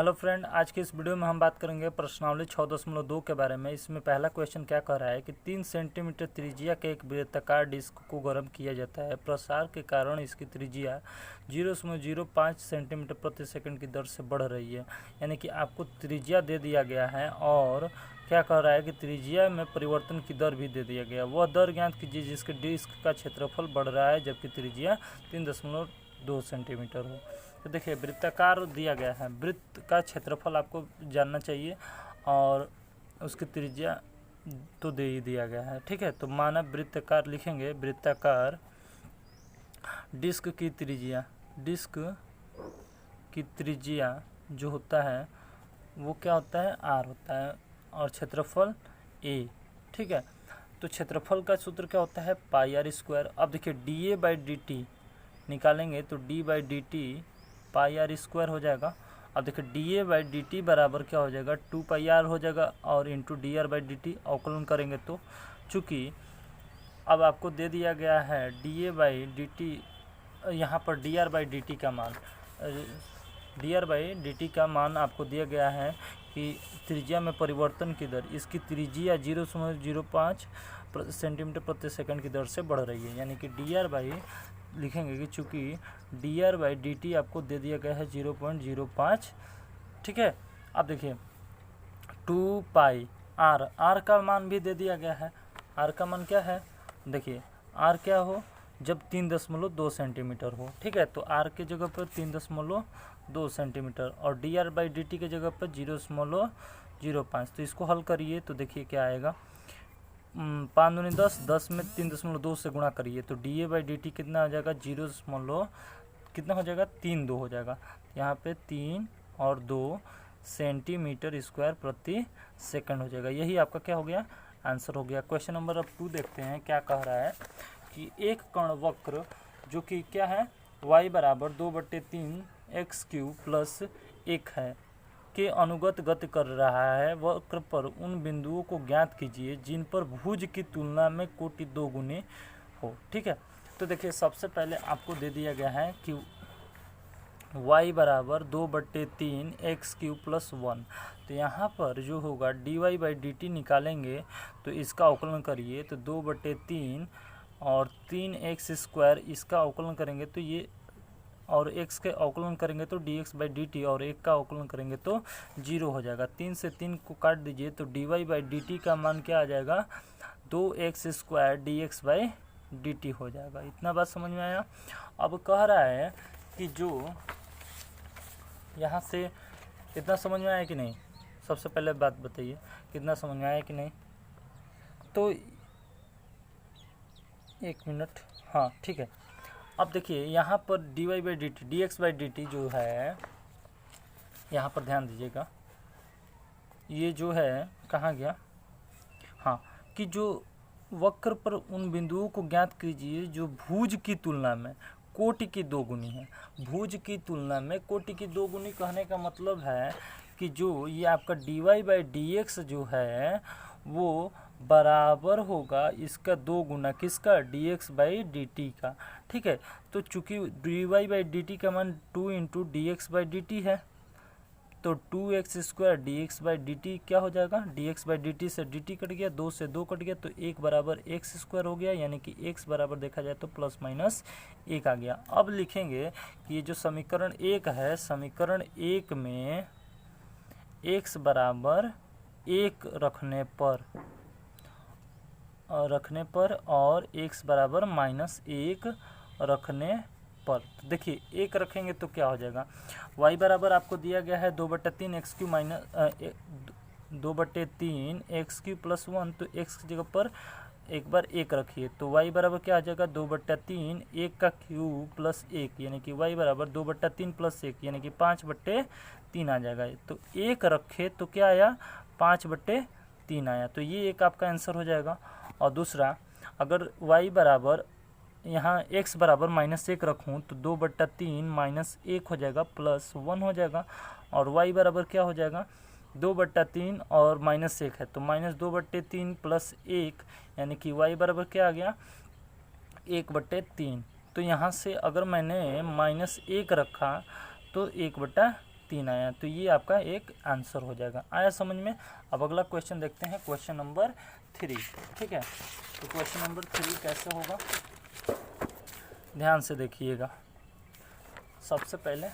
Hello friend, आज की इस वीडियो में हम बात करेंगे प्रश्नावली 6.2 के बारे में। इसमें पहला क्वेश्चन क्या कह रहा है कि 3 सेंटीमीटर त्रिज्या के एक वृत्ताकार डिस्क को गर्म किया जाता है। प्रसार के कारण इसकी त्रिज्या 0.05 सेंटीमीटर प्रति सेकंड की दर से बढ़ रही है। यानी कि आपको त्रिज्या दे दिया गया है और क्या कह रहा है कि त्रिज्या में परिवर्तन की दर भी दे दिया गया। वह दर ज्ञात कीजिए जिसके डिस्क का क्षेत्रफल बढ़ रहा है जबकि त्रिज्या 3.2 सेंटीमीटर हो। तो देखिए, वृत्ताकार दिया गया है, वृत्त का क्षेत्रफल आपको जानना चाहिए और उसकी त्रिज्या तो दे ही दिया गया है। ठीक है, तो माना वृत्ताकार लिखेंगे, वृत्ताकार डिस्क की त्रिज्या जो होता है वो क्या होता है, आर होता है और क्षेत्रफल ए। ठीक है, तो क्षेत्रफल का सूत्र क्या होता है, पाई आर स्क्वायर। अब देखिए D A by D T निकालेंगे तो D by D T pi R square हो जाएगा। अब देखिए D A by D T बराबर क्या हो जाएगा, 2 पाई आर हो जाएगा और into D R by D T अवकलन करेंगे तो चूँकि अब आपको दे दिया गया है D A by D T, यहाँ पर D R by D T का मान आपको दिया गया है कि त्रिज्या में परिवर्तन की दर, इसकी त्रिज्या 0.05 सेंटीमीटर प्रति सेकंड की दर से बढ़ रही है। यानी कि डी आर बाई लिखेंगे कि चूँकि D R by D T आपको दे दिया गया है 0.05। ठीक है, अब देखिए 2 पाई आर का मान भी दे दिया गया है। आर का मान क्या है, देखिए आर क्या हो, जब 3.2 सेंटीमीटर हो। ठीक है, तो आर के जगह पर 3.2 सेंटीमीटर और D R by D T के जगह पर 0.05। तो इसको हल करिए तो देखिए क्या आएगा, 5 दूनी 10, 10 में 3.2 से गुणा करिए तो D A by D T कितना हो जाएगा, कितना हो जाएगा, 3.2 हो जाएगा। यहाँ पे 3 और 2 सेंटीमीटर स्क्वायर प्रति सेकंड हो जाएगा। यही आपका क्या हो गया, आंसर हो गया। क्वेश्चन नंबर अब 2 देखते हैं। क्या कह रहा है कि एक कण वक्र जो कि क्या है, y बराबर 2/3 एक्स क्यूब प्लस 1 है के अनुगत गति कर रहा है। वक्र पर उन बिंदुओं को ज्ञात कीजिए जिन पर भुज की तुलना में कोटि 2 गुने हो। ठीक है, तो देखिए सबसे पहले आपको दे दिया गया है कि y बराबर 2/3 एक्स क्यूब प्लस 1। तो यहाँ पर जो होगा D Y by D T निकालेंगे तो इसका अवकलन करिए तो 2/3 और 3x स्क्वायर, इसका अवकलन करेंगे तो ये, और x के अवकलन करेंगे तो dx बाई डी टी और 1 का अवकलन करेंगे तो 0 हो जाएगा। 3 से 3 को काट दीजिए तो dy बाई डी टी का मान क्या आ जाएगा, 2x square dx by D T हो जाएगा। इतना बात समझ में आया। अब कह रहा है कि जो यहाँ से इतना समझ में आया कि नहीं, सबसे पहले बात बताइए कितना समझ में आया कि नहीं। तो 1 मिनट, हाँ ठीक है। अब देखिए यहाँ पर D Y by D T, D X by D T जो है, यहाँ पर ध्यान दीजिएगा, ये जो है कहाँ गया, हाँ, कि जो वक्र पर उन बिंदुओं को ज्ञात कीजिए जो भुज की तुलना में कोटि की 2 गुनी है। भुज की तुलना में कोटि की 2 गुनी कहने का मतलब है कि जो ये आपका D Y by D X जो है वो बराबर होगा इसका 2 गुना किसका, D X by D T का। ठीक है, तो चूँकि D Y by D T का मान 2 into D X by D T है तो 2x square D X by D T क्या हो जाएगा, D X by D T से डी टी कट गया, 2 से 2 कट गया तो 1 बराबर एक्स स्क्वायर हो गया। यानी कि x बराबर देखा जाए तो प्लस माइनस 1 आ गया। अब लिखेंगे कि ये जो समीकरण 1 है, समीकरण 1 में x बराबर 1 रखने पर और x बराबर -1 रखने पर, तो देखिए 1 रखेंगे तो क्या हो जाएगा, y बराबर आपको दिया गया है 2/3 x Q minus 2/3 x Q plus 1। तो x की जगह पर एक बार 1 रखिए तो y बराबर क्या आ जाएगा, 2/3 1 का क्यूब प्लस 1, यानी कि y बराबर 2/3 प्लस 1 यानी कि 5/3 आ जाएगा। तो 1 रखे तो क्या आया, 5/3 आया। तो ये एक आपका आंसर हो जाएगा। और दूसरा, अगर y बराबर यहाँ x बराबर -1 रखूँ तो 2/3 -1 हो जाएगा प्लस 1 हो जाएगा। और y बराबर क्या हो जाएगा, 2/3 और -1 है तो -2/3 प्लस 1 यानी कि y बराबर क्या आ गया, 1/3। तो यहाँ से अगर मैंने -1 रखा तो 1/3 3 आया, तो ये आपका एक आंसर हो जाएगा। आया समझ में? अब अगला क्वेश्चन देखते हैं, क्वेश्चन नंबर 3। ठीक है, तो क्वेश्चन नंबर 3 कैसे होगा, ध्यान से देखिएगा। सबसे पहले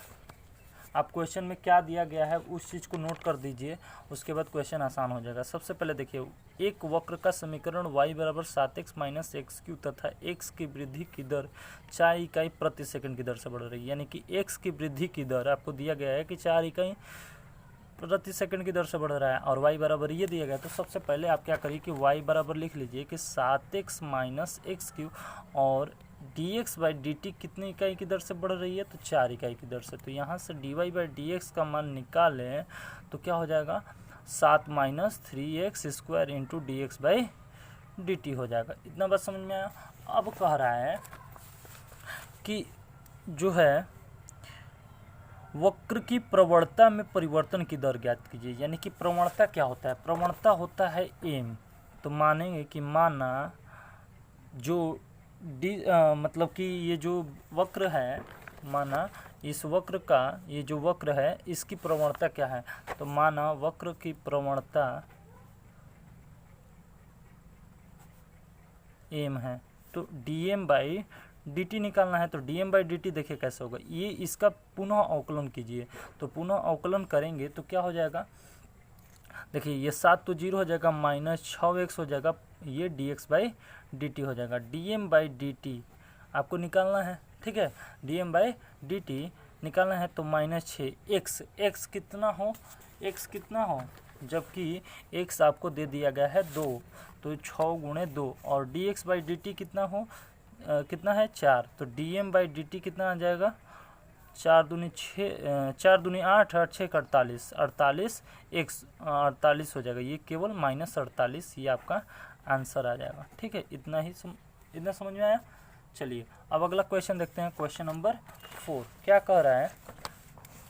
आप क्वेश्चन में क्या दिया गया है उस चीज़ को नोट कर दीजिए, उसके बाद क्वेश्चन आसान हो जाएगा। सबसे पहले देखिए, एक वक्र का समीकरण y बराबर 7x माइनस एक्स क्यू तथा x की वृद्धि की दर 4 इकाई प्रति सेकंड की दर से बढ़ रही है। यानी कि x की वृद्धि की दर आपको दिया गया है कि 4 इकाई प्रति सेकंड की दर से बढ़ रहा है और y बराबर ये दिया गया। तो सबसे पहले आप क्या करिए कि y बराबर लिख लीजिए कि 7x माइनस एक्स क्यू और dx बाई dt कितनी इकाई की दर से बढ़ रही है, तो 4 इकाई की दर से। तो यहाँ से dy बाई dx का मान निकालें तो क्या हो जाएगा, 7 minus 3x square into D X by D T हो जाएगा। इतना बात समझ में आया। अब कह रहा है कि जो है वक्र की प्रवणता में परिवर्तन की दर ज्ञात कीजिए। यानी कि प्रवणता क्या होता है, प्रवणता होता है एम। तो मानेंगे कि माना जो मतलब कि ये जो वक्र है, माना इस वक्र का ये जो वक्र है इसकी प्रवणता क्या है, तो माना वक्र की प्रवणता एम है। तो dm बाई dt निकालना है। तो dm बाई dt देखिए कैसे होगा, ये इसका पुनः अवकलन कीजिए। तो पुनः अवकलन करेंगे तो क्या हो जाएगा, देखिए ये 7 तो 0 हो जाएगा, माइनस 6x हो जाएगा, ये dx बाई dt हो जाएगा। dm बाई dt आपको निकालना है, ठीक है, dm बाई dt निकालना है। तो माइनस 6x, x कितना हो, x कितना हो, जबकि x आपको दे दिया गया है 2, तो 6 गुणे 2 और dx बाई dt कितना हो, कितना है 4। तो dm बाई dt कितना आ जाएगा, 4 दूनी 6, 4 दूनी 8, 8 6 48, 48 x 48 हो जाएगा। ये केवल माइनस 48, ये आपका आंसर आ जाएगा। ठीक है, इतना समझ में आया। चलिए अब अगला क्वेश्चन देखते हैं, क्वेश्चन नंबर 4। क्या कह रहा है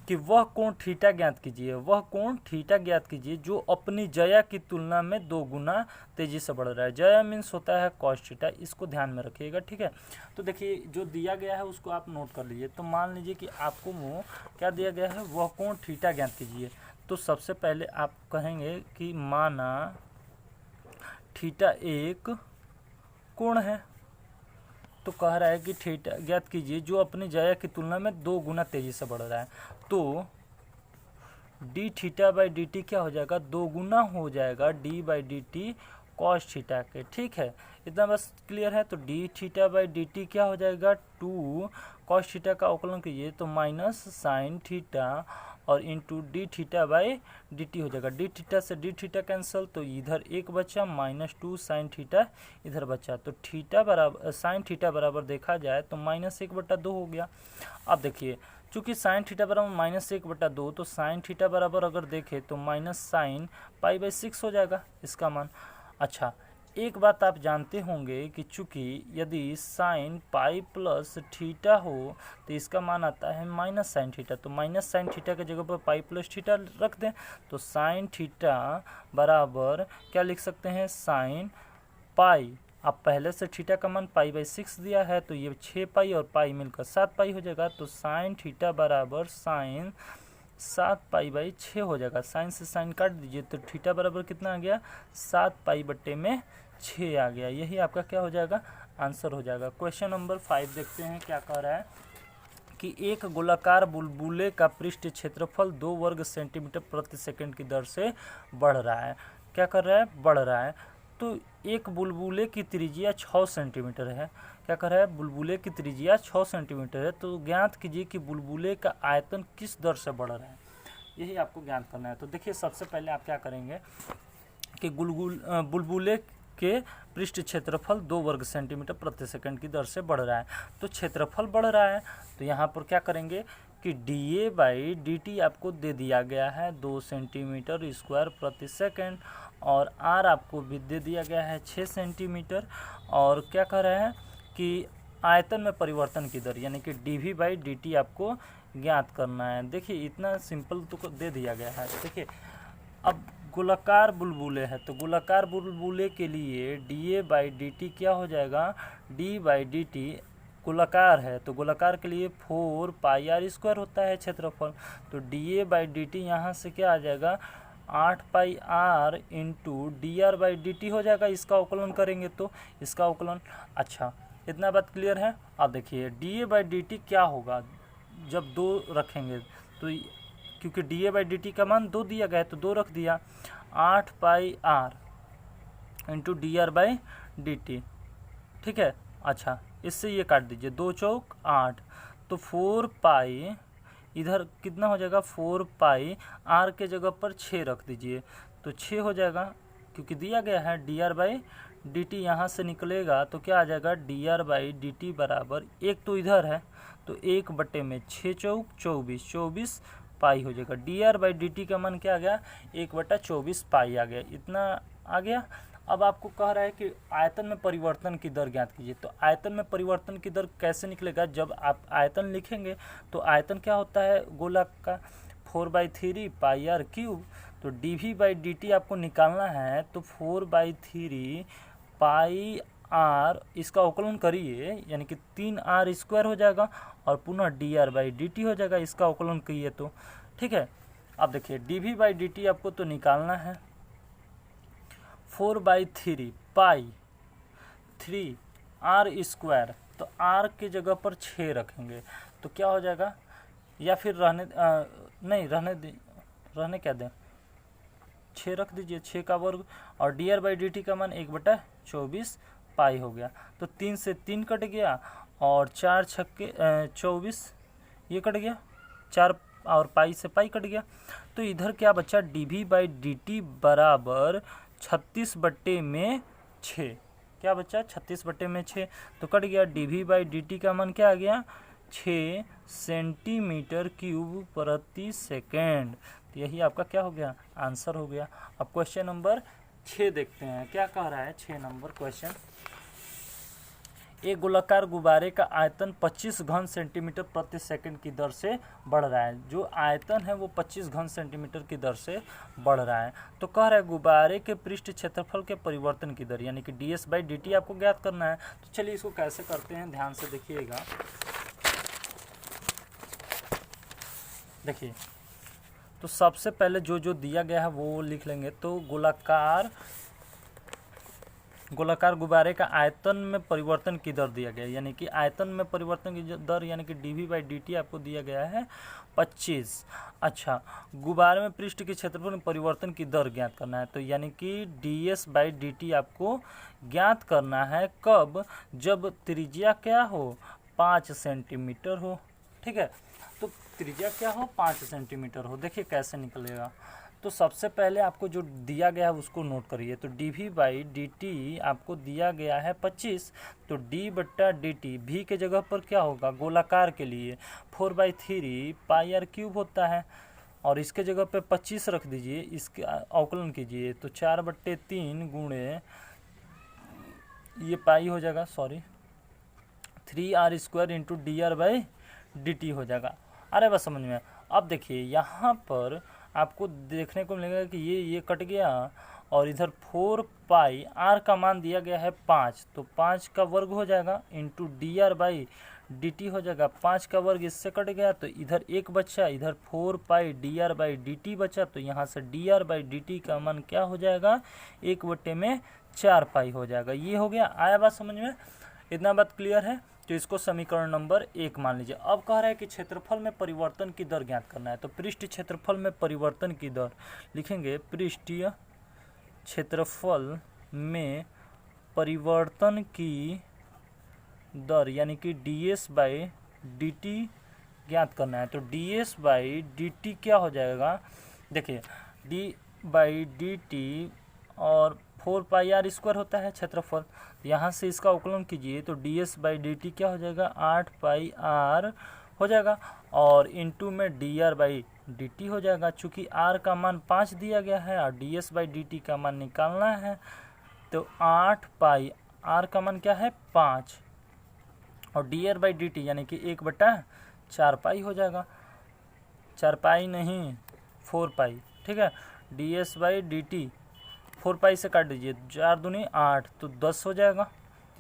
कि वह कोण थीटा ज्ञात कीजिए, वह कोण थीटा ज्ञात कीजिए जो अपनी जया की तुलना में 2 गुना तेजी से बढ़ रहा है। जया मीन्स होता है कॉस थीटा, इसको ध्यान में रखिएगा। ठीक है, तो देखिए जो दिया गया है उसको आप नोट कर लीजिए। तो मान लीजिए कि आपको वो क्या दिया गया है, वह कोण थीटा ज्ञात कीजिए। तो सबसे पहले आप कहेंगे कि माना थीटा एक कोण है, तो कह रहा है कि थीटा ज्ञात कीजिए जो अपनी जया की तुलना में 2 गुना तेजी से बढ़ रहा है। तो D theta by D T क्या हो जाएगा, 2 गुना हो जाएगा D by D T cos theta के। ठीक है, इतना बस क्लियर है। तो D theta by D T क्या हो जाएगा, 2 कॉस थीटा का अवकलन कीजिए तो माइनस साइन थीटा और into D theta by D T हो जाएगा। डी थीटा से डी थीटा कैंसिल, तो इधर 1 बचा, माइनस 2 साइन थीटा इधर बचा। तो थीटा बराबर साइन थीटा बराबर देखा जाए तो माइनस 1/2 हो गया। अब देखिए चूँकि साइन थीटा बराबर माइनस 1/2, तो साइन थीटा बराबर अगर देखें तो माइनस साइन पाई बाई 6 हो जाएगा इसका मान। अच्छा, एक बात आप जानते होंगे कि चूँकि यदि साइन पाई प्लस थीटा हो तो इसका मान आता है माइनस साइन थीटा। तो माइनस साइन थीटा के जगह पर पाई प्लस थीटा रख दें तो साइन थीटा बराबर क्या लिख सकते हैं, साइन पाई। अब पहले से थीटा का मान पाई बाई 6 दिया है, तो ये 6 पाई और पाई मिलकर 7 पाई हो जाएगा। तो साइन थीटा बराबर साइन 7 पाई बाई 6 हो जाएगा। साइन से साइन काट दीजिए तो थीटा बराबर कितना आ गया, 7 पाई बट्टे में 6 आ गया। यही आपका क्या हो जाएगा, आंसर हो जाएगा। क्वेश्चन नंबर 5 देखते हैं क्या कह रहा है कि एक गोलाकार बुलबुले का पृष्ठ क्षेत्रफल 2 वर्ग सेंटीमीटर प्रति सेकंड की दर से बढ़ रहा है। क्या कर रहा है, बढ़ रहा है। तो एक बुलबुले की त्रिज्या 6 सेंटीमीटर है। क्या कर रहा है, बुलबुले की त्रिज्या 6 सेंटीमीटर है। तो ज्ञात कीजिए कि बुलबुले का आयतन किस दर से बढ़ रहा है, यही आपको ज्ञात करना है। तो देखिए सबसे पहले आप क्या करेंगे कि बुलबुले के पृष्ठ क्षेत्रफल 2 वर्ग सेंटीमीटर प्रति सेकंड की दर से बढ़ रहा है। तो क्षेत्रफल बढ़ रहा है तो यहाँ पर क्या करेंगे कि dA बाई dt आपको दे दिया गया है 2 सेंटीमीटर स्क्वायर प्रति सेकंड और r आपको भी दे दिया गया है 6 सेंटीमीटर। और क्या कह रहा है कि आयतन में परिवर्तन की दर यानी कि dV बाई dt आपको ज्ञात करना है। देखिए इतना सिंपल तो दे दिया गया है। देखिए अब गोलाकार बुलबुले है तो गोलाकार बुलबुले के लिए dA बाई dt क्या हो जाएगा, d बाई dt गोलाकार है तो गोलाकार के लिए 4 पाई आर स्क्वायर होता है क्षेत्रफल। तो D A by D T यहाँ से क्या आ जाएगा 8 pi R into D R by D T हो जाएगा। इसका अवकलन करेंगे तो इसका अवकलन। अच्छा इतना बात क्लियर है। अब देखिए D A by D T क्या होगा जब 2 रखेंगे तो, क्योंकि D A by D T का मान 2 दिया गया है तो 2 रख दिया, 8 pi R into D R by D T, ठीक है। अच्छा इससे ये काट दीजिए, 2 चौक 8, तो 4 पाई इधर कितना हो जाएगा 4 पाई आर के जगह पर 6 रख दीजिए तो 6 हो जाएगा, क्योंकि दिया गया है D R by D T यहाँ से निकलेगा तो क्या आ जाएगा D R by D T बराबर 1 तो इधर है तो 1 बटे में 6 चौक 24, 24 पाई हो जाएगा। D R by D T का मान क्या आ गया 1 बटा 24 पाई आ गया। इतना आ गया। अब आपको कह रहा है कि आयतन में परिवर्तन की दर ज्ञात कीजिए। तो आयतन में परिवर्तन की दर कैसे निकलेगा, जब आप आयतन लिखेंगे तो आयतन क्या होता है गोलक का 4/3 पाई आर क्यूब। तो D V by D T आपको निकालना है तो 4/3 पाई आर, इसका अवकलन करिए यानी कि 3 आर स्क्वायर हो जाएगा और पुनः D R by D T हो जाएगा, इसका अवकलन करिए तो ठीक है। अब देखिए D V by D T आपको तो निकालना है 4/3 पाई 3 आर स्क्वायर, तो आर की जगह पर 6 रखेंगे तो क्या हो जाएगा, या फिर रहने क्या दें 6 रख दीजिए, 6 का वर्ग, और D R by D T का मान 1/24 पाई हो गया। तो 3 से 3 कट गया और 4 छक्के 24 ये कट गया, 4 और पाई से पाई कट गया। तो इधर क्या बचा D V by D T बराबर 36/6, क्या बचा 36/6 तो कट गया। D V by D T का मान क्या आ गया 6 सेंटीमीटर क्यूब प्रति सेकेंड। तो यही आपका क्या हो गया आंसर हो गया। अब क्वेश्चन नंबर 6 देखते हैं क्या कह रहा है। 6 नंबर क्वेश्चन, एक गोलाकार गुब्बारे का आयतन 25 घन सेंटीमीटर प्रति सेकंड की दर से बढ़ रहा है। जो आयतन है वो 25 घन सेंटीमीटर की दर से बढ़ रहा है। तो कह रहा है गुब्बारे के पृष्ठ क्षेत्रफल के परिवर्तन की दर यानी कि D S by D T आपको ज्ञात करना है। तो चलिए इसको कैसे करते हैं ध्यान से देखिएगा। देखिए तो सबसे पहले जो दिया गया है वो लिख लेंगे। तो गोलाकार गुब्बारे का आयतन में परिवर्तन की दर दिया गया है, यानी कि आयतन में परिवर्तन की दर यानी कि D V by D T आपको दिया गया है 25। अच्छा गुब्बारे में पृष्ठ के क्षेत्रफल में परिवर्तन की दर ज्ञात करना है। तो यानी कि D S by D T आपको ज्ञात करना है कब, जब त्रिज्या क्या हो 5 सेंटीमीटर हो, ठीक है। तो त्रिज्या क्या हो 5 सेंटीमीटर हो। देखिए कैसे निकलेगा। तो सबसे पहले आपको जो दिया गया है उसको नोट करिए। तो D V by D T आपको दिया गया है 25, तो डी बट्टा डी टी भी के जगह पर क्या होगा गोलाकार के लिए 4/3 पाई आर क्यूब होता है, और इसके जगह पे 25 रख दीजिए, इसके अवकलन कीजिए तो 4/3 गुणे ये पाई हो जाएगा 3 R square into D R by D T हो जाएगा। अरे बस समझ में। अब देखिए यहाँ पर आपको देखने को मिलेगा कि ये कट गया और इधर 4 पाई आर का मान दिया गया है 5, तो 5 का वर्ग हो जाएगा into D R by D T हो जाएगा। 5 का वर्ग इससे कट गया तो इधर 1 बचा, इधर 4 pi D R by D T बचा, तो यहाँ से D R by D T का मान क्या हो जाएगा 1/4 पाई हो जाएगा। ये हो गया। आया बात समझ में, इतना बात क्लियर है। तो इसको समीकरण नंबर 1 मान लीजिए। अब कह रहा है कि क्षेत्रफल में परिवर्तन की दर ज्ञात करना है। तो पृष्ठ क्षेत्रफल में परिवर्तन की दर लिखेंगे, पृष्ठीय क्षेत्रफल में परिवर्तन की दर यानी कि D S by D T ज्ञात करना है। तो D S by D T क्या हो जाएगा, देखिए डी बाई डी टी और 4 पाई आर स्क्वायर होता है क्षेत्रफल, यहाँ से इसका अवकलन कीजिए तो D S by D T क्या हो जाएगा 8 पाई आर हो जाएगा, और इनटू में D R by D T हो जाएगा। चूँकि आर का मान 5 दिया गया है और D S by D T का मान निकालना है, तो 8 पाई आर का मान क्या है 5 और D R by D T यानी कि 1/4 पाई हो जाएगा। 4 पाई नहीं 4 पाई, ठीक है। D S by D T 4 पाई से काट दीजिए, 4 दूनी 8 तो 10 हो जाएगा।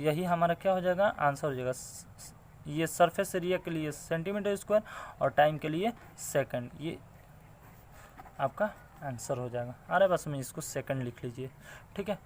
यही हमारा क्या हो जाएगा आंसर हो जाएगा। ये सरफेस एरिया के लिए सेंटीमीटर स्क्वायर और टाइम के लिए सेकंड, ये आपका आंसर हो जाएगा। आ रहा है बस में इसको सेकंड लिख लीजिए, ठीक है।